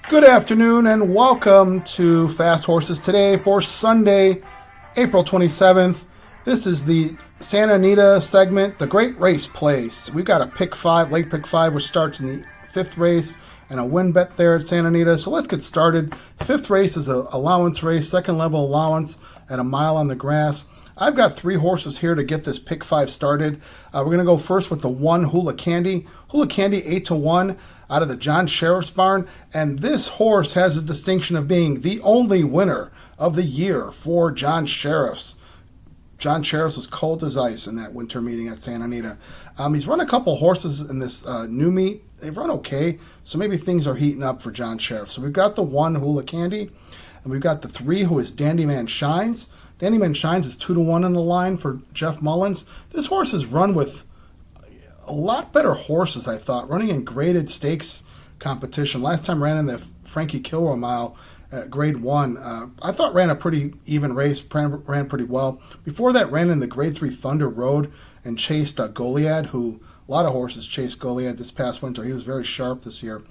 Good afternoon and welcome to Fast Horses today for Sunday, April 27th. This is the Santa Anita segment, the Great Race Place. We've got a pick five, late pick five, which starts in the fifth race and a win bet there at Santa Anita. So let's get started. Fifth race is an allowance race, second level allowance at a mile on the grass. I've got three horses here to get this pick five started. We're going to go first with the one Hula Candy. Hula Candy 8-1 out of the John Sheriff's barn. And this horse has the distinction of being the only winner of the year for John Sheriff's. John Sheriff's was cold as ice in that winter meeting at Santa Anita. He's run a couple horses in this new meet. They've run okay, so maybe things are heating up for John Sheriff. So we've got the one Hula Candy, and we've got the three who is Dandyman Shines. Dandyman Shines is 2-1 on the line for Jeff Mullins. This horse has run with a lot better horses, I thought, running in graded stakes competition. Last time ran in the Frankie Kilroy mile at grade 1. I thought ran a pretty even race, ran pretty well. Before that, ran in the grade 3 Thunder Road and chased Goliad, who a lot of horses chased Goliad this past winter. He was very sharp this year.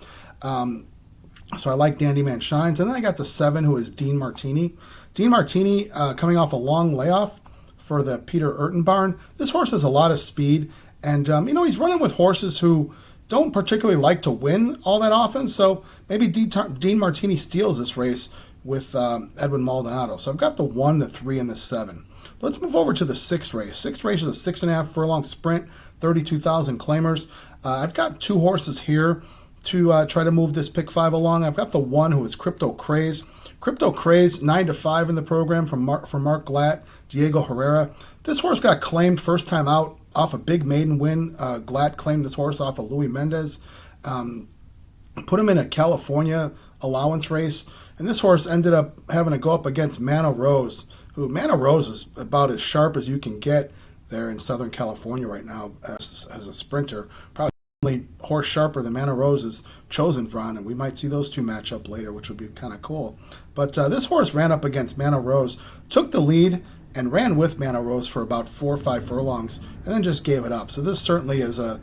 So I like Dandyman Shines. And then I got the 7, who is Dean Martini. Dean Martini coming off a long layoff for the Peter Urton barn. This horse has a lot of speed. And, he's running with horses who don't particularly like to win all that often. So maybe Dean Martini steals this race with Edwin Maldonado. So I've got the 1, the 3, and the 7. Let's move over to the sixth race. Sixth race is a 6.5 furlong sprint, 32,000 claimers. I've got two horses here to try to move this pick 5 along. I've got the 1 who is Crypto Craze. Crypto Craze, 9-5 in the program from Mark Glatt, Diego Herrera. This horse got claimed first time out off a big maiden win. Glatt claimed this horse off of Louis Mendez. Put him in a California allowance race. And this horse ended up having to go up against Mano Rose, who Mano Rose is about as sharp as you can get there in Southern California right now as a sprinter. Probably horse sharper than Mano Rose is chosen from, and we might see those two match up later, which would be kind of cool. But this horse ran up against Mano Rose, took the lead, and ran with Mano Rose for about 4 or 5 furlongs, and then just gave it up. So this certainly is a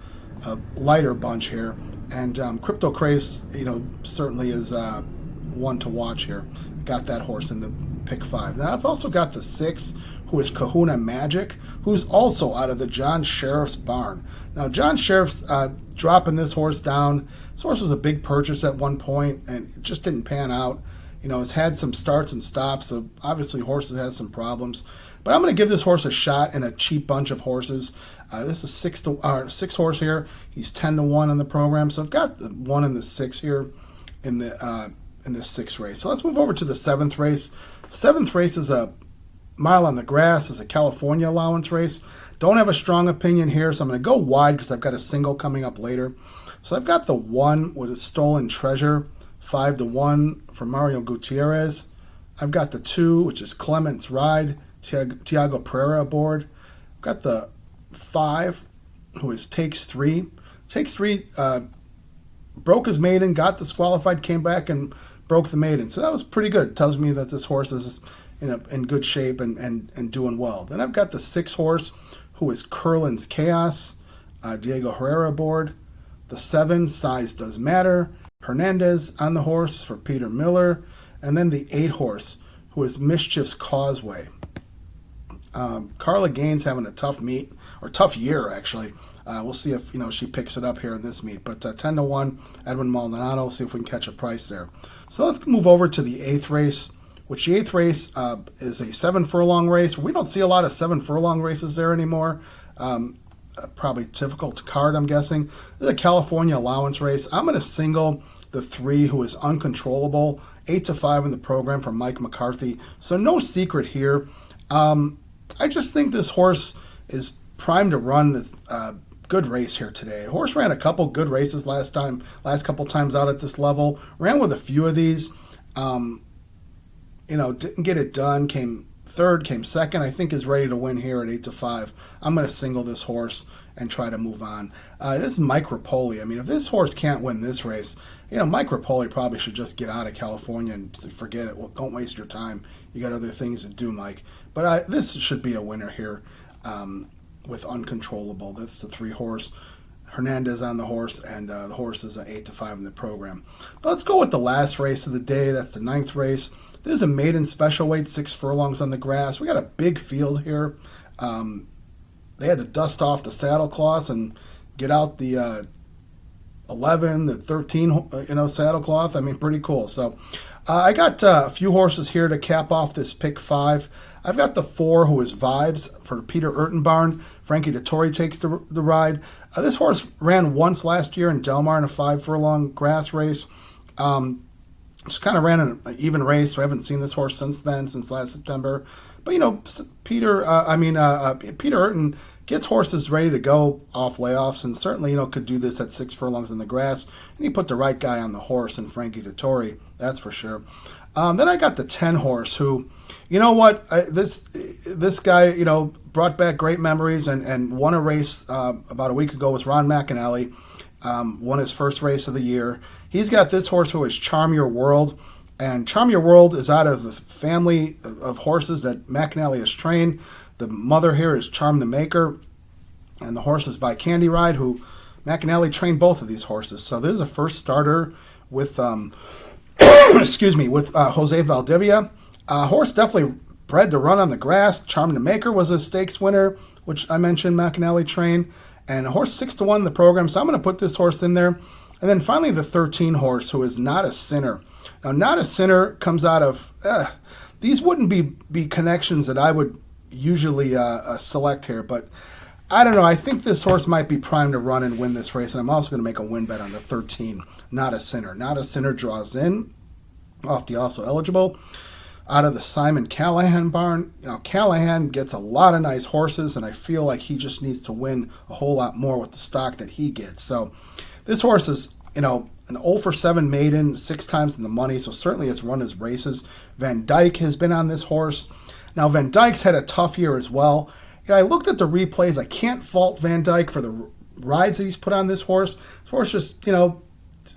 lighter bunch here, and Crypto Craze, certainly is one to watch here. Got that horse in the pick 5. Now I've also got the 6, who is Kahuna Magic, who's also out of the John Sheriff's barn. Now John Sheriff's dropping this horse down. This horse was a big purchase at one point, and it just didn't pan out. It's had some starts and stops, so obviously horses has some problems. But I'm going to give this horse a shot in a cheap bunch of horses. This is 6 horse here. He's 10-1 in the program, so I've got the 1 and the 6 here in this 6th race. So let's move over to the 7th race. 7th race is a mile on the grass. It's a California allowance race. Don't have a strong opinion here, so I'm going to go wide because I've got a single coming up later. So I've got the 1 with a Stolen Treasure, 5-1 for Mario Gutierrez. I've got the 2, which is Clement's Ride, Tiago Pereira aboard. I've got the 5, who is Takes 3. Takes 3 broke his maiden, got disqualified, came back and broke the maiden. So that was pretty good. Tells me that this horse is in good shape and doing well. Then I've got the 6 horse, who is Curlin's Chaos, Diego Herrera aboard. The 7, Size Does Matter, Hernandez on the horse for Peter Miller. And then the 8 horse, who is Mischief's Causeway. Carla Gaines having a tough meet, or tough year actually. We'll see if she picks it up here in this meet. But 10-1, Edwin Maldonado. See if we can catch a price there. So let's move over to the 8th race, which the 8th race is a 7 furlong race. We don't see a lot of 7 furlong races there anymore. Probably difficult to card, I'm guessing. This is a California allowance race. I'm going to single the 3, who is Uncontrollable, 8-5 in the program from Mike McCarthy. So no secret here. I just think this horse is primed to run this good race here today. Horse ran a couple good races last couple times out at this level. Ran with a few of these. Didn't get it done. Came 3rd, came 2nd. I think is ready to win here at 8-5. I'm going to single this horse and try to move on. This is Mike Rapoli. I mean, if this horse can't win this race, Mike Rapoli probably should just get out of California and forget it. Well, don't waste your time. You got other things to do, Mike. But this should be a winner here with Uncontrollable. That's the 3 horse. Hernandez on the horse, and the horse is 8-5 in the program. But let's go with the last race of the day. That's the 9th race. This is a maiden special weight, 6 furlongs on the grass. We got a big field here. They had to dust off the saddle cloths and get out the 11, the 13, saddle cloth. I mean, pretty cool. So I got a few horses here to cap off this pick 5. I've got the 4, who is Vibes for Peter Urtenbarn. Frankie Dettori takes the ride. This horse ran once last year in Del Mar in a 5 furlong grass race. Just kind of ran an even race. So I haven't seen this horse since then, since last September. But Peter Urton gets horses ready to go off layoffs, and certainly could do this at 6 furlongs in the grass. And he put the right guy on the horse, and Frankie Dettori, that's for sure. Then I got the 10 horse, who, this guy, brought back great memories and won a race about a week ago with Ron McAnally. Won his first race of the year. He's got this horse, who is Charm Your World. And Charm Your World is out of the family of horses that McAnally has trained. The mother here is Charm the Maker. And the horse is by Candy Ride, who McAnally trained both of these horses. So this is a first starter with, with Jose Valdivia. Horse definitely bred to run on the grass. Charm the Maker was a stakes winner, which I mentioned McAnally trained. And a horse 6-1 in the program, so I'm going to put this horse in there. And then finally the 13 horse, who is Not a Sinner. Now, Not a Sinner comes out of, these wouldn't be connections that I would usually select here, but I don't know. I think this horse might be primed to run and win this race, and I'm also going to make a win bet on the 13, Not a Sinner. Not a Sinner draws in off the also eligible. Out of the Simon Callahan barn, Callahan gets a lot of nice horses, and I feel like he just needs to win a whole lot more with the stock that he gets. So this horse is, an 0-for-7 maiden, 6 times in the money, so certainly has run his races. Van Dyke has been on this horse. Now, Van Dyke's had a tough year as well. I looked at the replays. I can't fault Van Dyke for the rides that he's put on this horse. This horse just,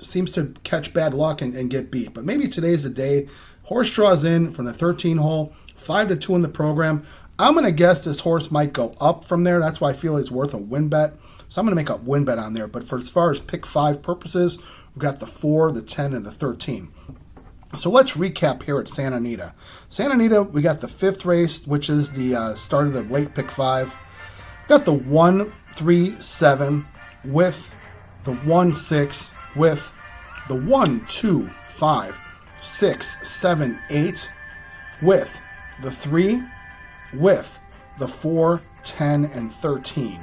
seems to catch bad luck and get beat. But maybe today's the day. Horse draws in from the 13 hole, 5-2 in the program. I'm going to guess this horse might go up from there. That's why I feel he's worth a win bet. So I'm going to make a win bet on there. But for as far as pick 5 purposes, we've got the 4, the 10, and the 13. So let's recap here at Santa Anita. Santa Anita, we got the 5th race, which is the start of the late pick 5. We've got the 1, 3, 7 with the 1, 6 with the 1, 2, 5, 6, 7, 8 with the 3 with the 4, 10, and 13.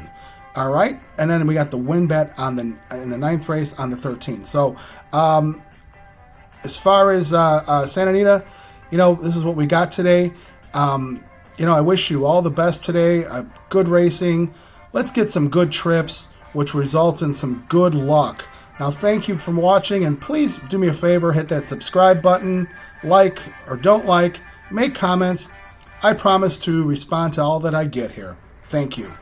All right, and then we got the win bet in the 9th race on the 13. So as far as Santa Anita, this is what we got today. I wish you all the best today. Good racing. Let's get some good trips, which results in some good luck. Now, thank you for watching, and please do me a favor, hit that subscribe button, like or don't like, make comments. I promise to respond to all that I get here. Thank you.